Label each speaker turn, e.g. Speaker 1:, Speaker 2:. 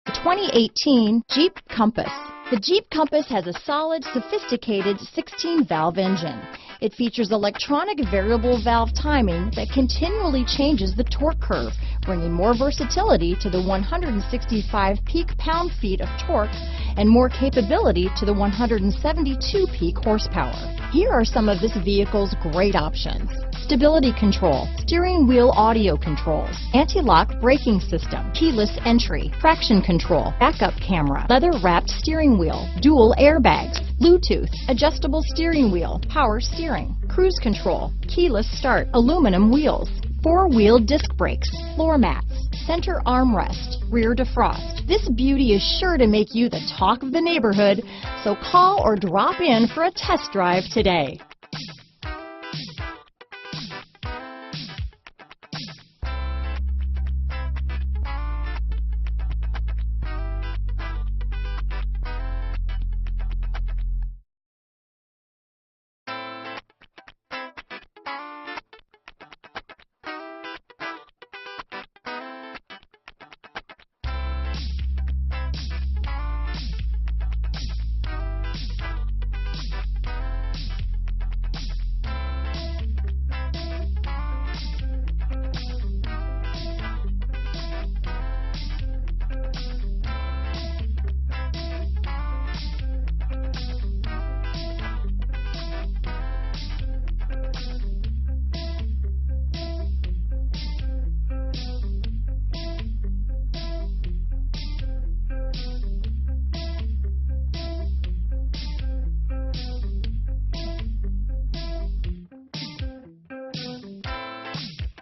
Speaker 1: The 2018 Jeep Compass. The Jeep Compass has a solid, sophisticated 16-valve engine. It features electronic variable valve timing that continually changes the torque curve, bringing more versatility to the 165 peak pound-feet of torque and more capability to the 172 peak horsepower. Here are some of this vehicle's great options: stability control, steering wheel audio controls, anti-lock braking system, keyless entry, traction control, backup camera, leather-wrapped steering wheel, dual airbags, Bluetooth, adjustable steering wheel, power steering, cruise control, keyless start, aluminum wheels, four-wheel disc brakes, floor mats, center armrest, rear defrost. This beauty is sure to make you the talk of the neighborhood, so call or drop in for a test drive today.